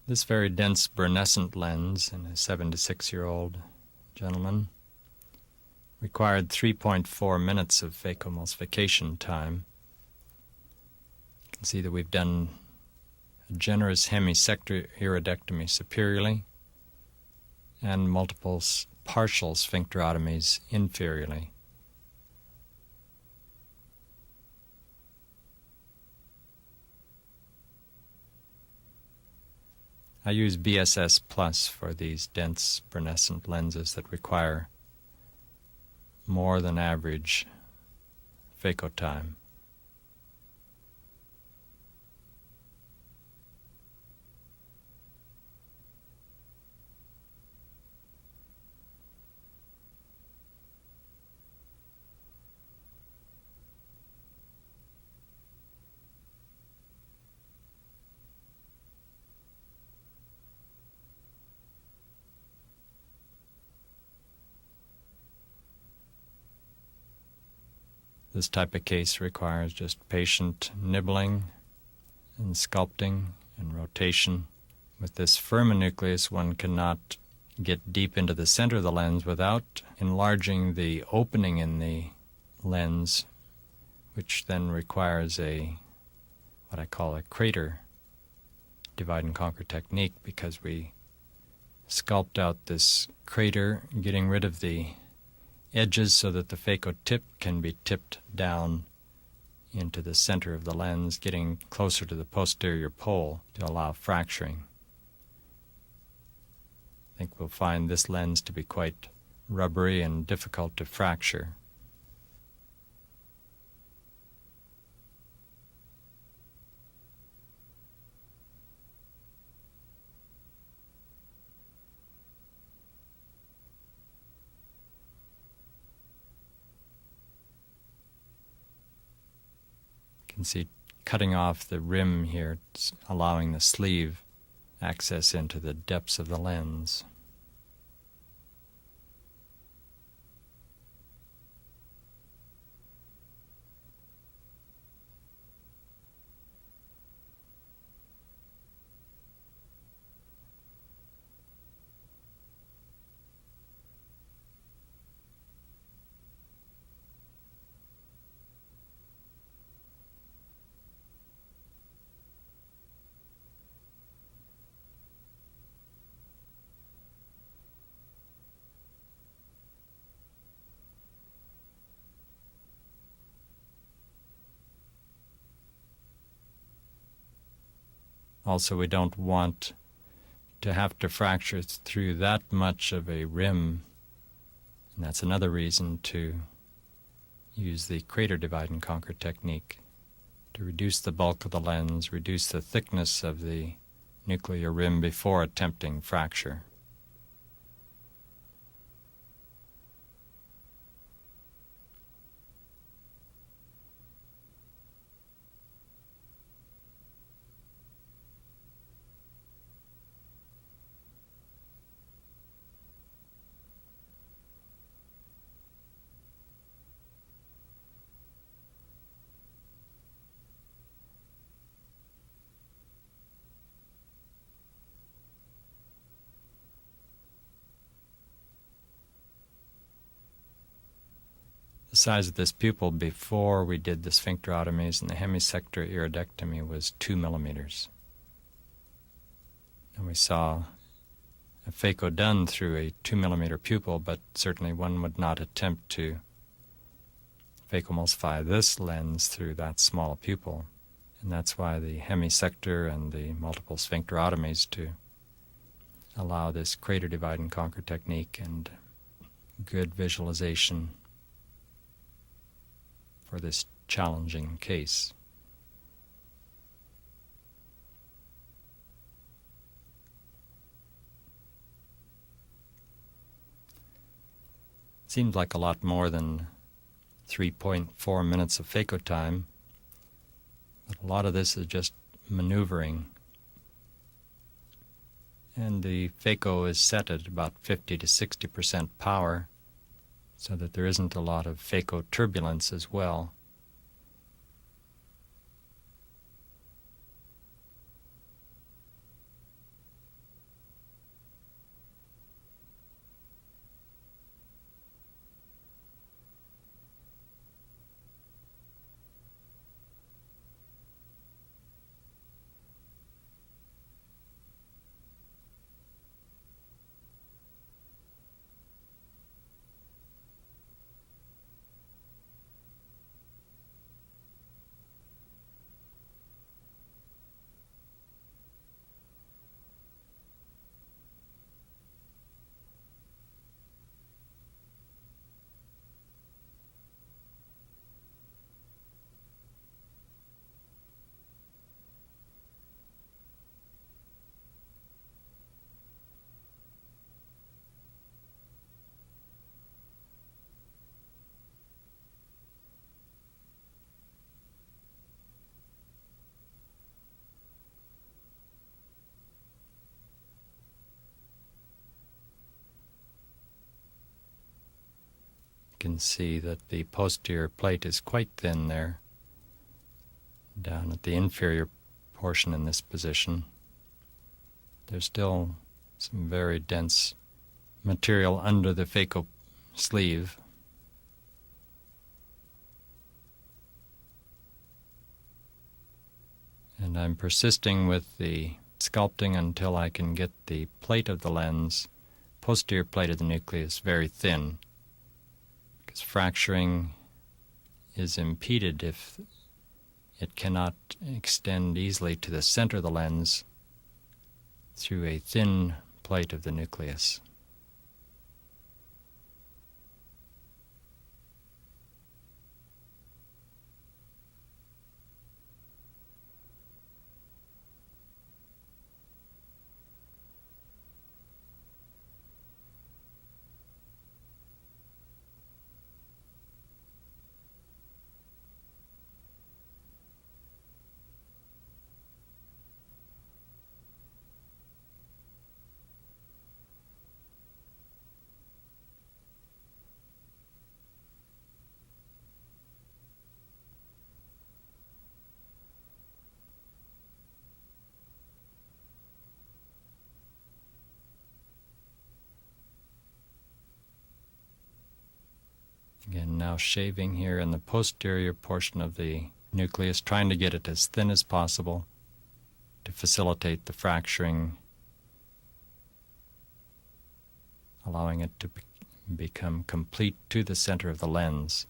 This very dense brunescent lens in a 76-year-old gentleman required 3.4 minutes of phacoemulsification time. You can see that we've done a generous hemisector iridectomy superiorly and multiple partial sphincterotomies inferiorly. I use BSS Plus for these dense brunescent lenses that require more than average phaco time. This type of case requires just patient nibbling and sculpting and rotation. With this firmonucleus, one cannot get deep into the center of the lens without enlarging the opening in the lens, which then requires what I call a crater divide and conquer technique, because we sculpt out this crater, getting rid of the edges so that the phaco tip can be tipped down into the center of the lens, getting closer to the posterior pole to allow fracturing. I think we'll find this lens to be quite rubbery and difficult to fracture. You can see cutting off the rim here, allowing the sleeve access into the depths of the lens. Also, we don't want to have to fracture through that much of a rim, and that's another reason to use the crater divide and conquer technique, to reduce the bulk of the lens, reduce the thickness of the nuclear rim before attempting fracture. The size of this pupil before we did the sphincterotomies and the hemisector iridectomy was 2 millimeters. And we saw a phaco done through a 2 millimeter pupil, but certainly one would not attempt to phacoemulsify this lens through that small pupil. And that's why the hemisector and the multiple sphincterotomies, to allow this crater divide and conquer technique and good visualization for this challenging case. Seems like a lot more than 3.4 minutes of phaco time, but a lot of this is just maneuvering. And the phaco is set at about 50 to 60% power, so that there isn't a lot of phaco turbulence as well. You can see that the posterior plate is quite thin there, down at the inferior portion in this position. There's still some very dense material under the phaco sleeve. And I'm persisting with the sculpting until I can get the plate of the lens, posterior plate of the nucleus, very thin, because fracturing is impeded if it cannot extend easily to the center of the lens through a thin plate of the nucleus. Again, now shaving here in the posterior portion of the nucleus, trying to get it as thin as possible to facilitate the fracturing, allowing it to become complete to the center of the lens.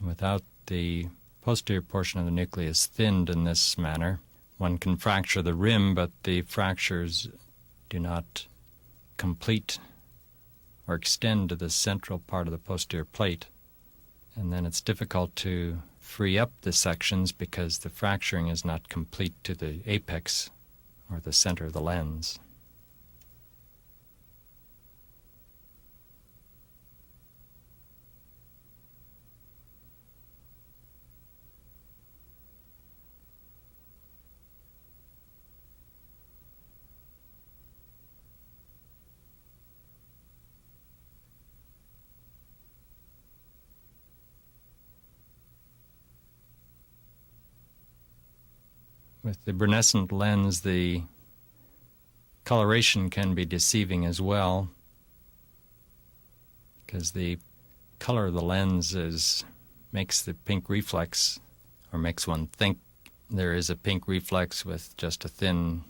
Without the posterior portion of the nucleus thinned in this manner, one can fracture the rim, but the fractures do not complete or extend to the central part of the posterior plate, and then it's difficult to free up the sections because the fracturing is not complete to the apex or the center of the lens. With the brunescent lens, the coloration can be deceiving as well, because the color of the lens makes the pink reflex, or makes one think there is a pink reflex with just a thin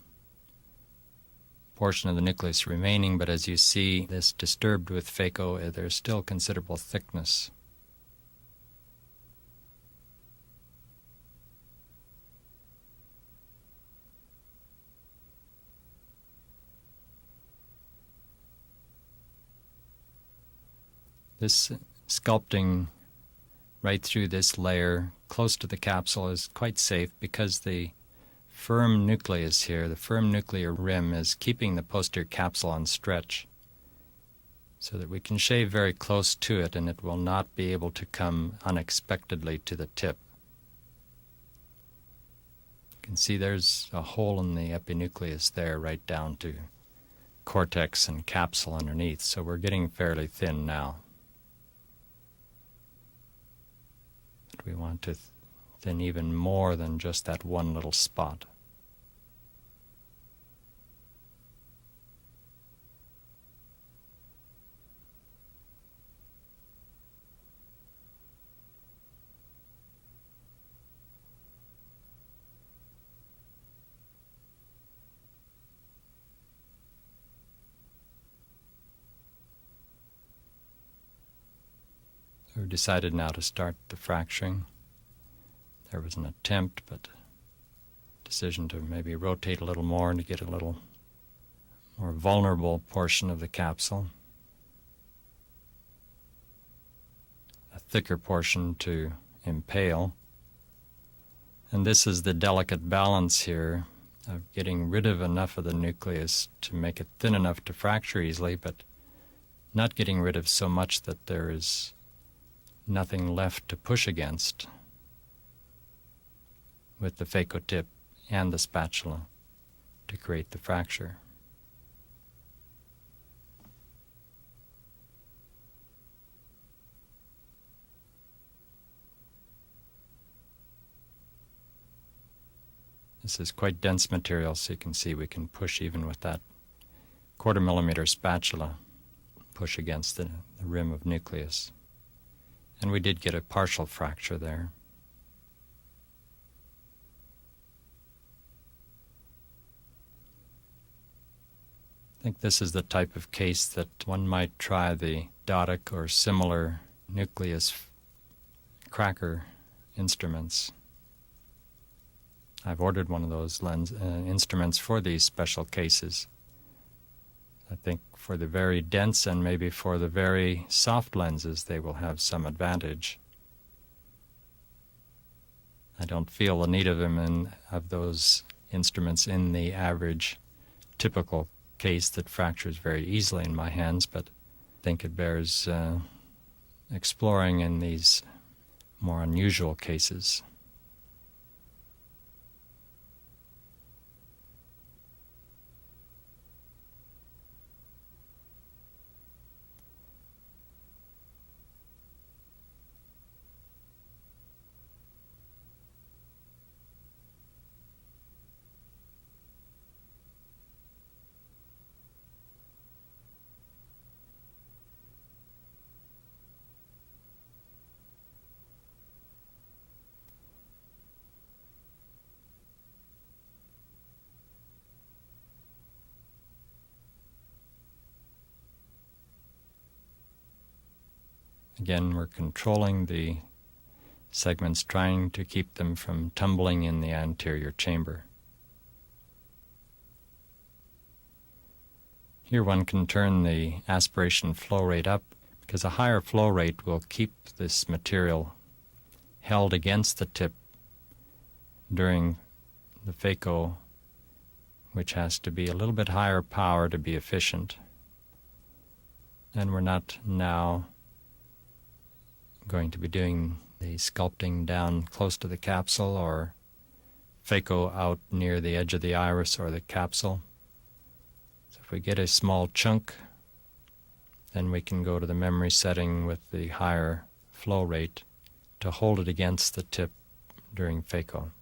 portion of the nucleus remaining, but as you see this disturbed with phaco, there's still considerable thickness. This sculpting right through this layer close to the capsule is quite safe because the firm nucleus here, the firm nuclear rim, is keeping the posterior capsule on stretch so that we can shave very close to it and it will not be able to come unexpectedly to the tip. You can see there's a hole in the epinucleus there right down to cortex and capsule underneath, so we're getting fairly thin now. We want to thin even more than just that one little spot. We've decided now to start the fracturing. There was an attempt, but decision to maybe rotate a little more and to get a little more vulnerable portion of the capsule. A thicker portion to impale. And this is the delicate balance here of getting rid of enough of the nucleus to make it thin enough to fracture easily, but not getting rid of so much that there is nothing left to push against with the phaco tip and the spatula to create the fracture. This is quite dense material, so you can see we can push even with that 1/4 millimeter spatula, push against the rim of nucleus. And we did get a partial fracture there. I think this is the type of case that one might try the Dodic or similar nucleus cracker instruments. I've ordered one of those instruments for these special cases. I think for the very dense and maybe for the very soft lenses, they will have some advantage. I don't feel the need of those instruments in the average, typical case that fractures very easily in my hands, but I think it bears exploring in these more unusual cases. Again, we're controlling the segments, trying to keep them from tumbling in the anterior chamber. Here one can turn the aspiration flow rate up, because a higher flow rate will keep this material held against the tip during the phaco, which has to be a little bit higher power to be efficient. And we're not now going to be doing the sculpting down close to the capsule or phaco out near the edge of the iris or the capsule. So if we get a small chunk, then we can go to the memory setting with the higher flow rate to hold it against the tip during phaco.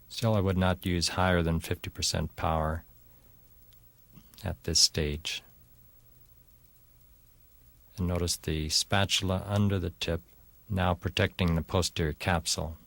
Still, I would not use higher than 50% power at this stage. And notice the spatula under the tip now protecting the posterior capsule.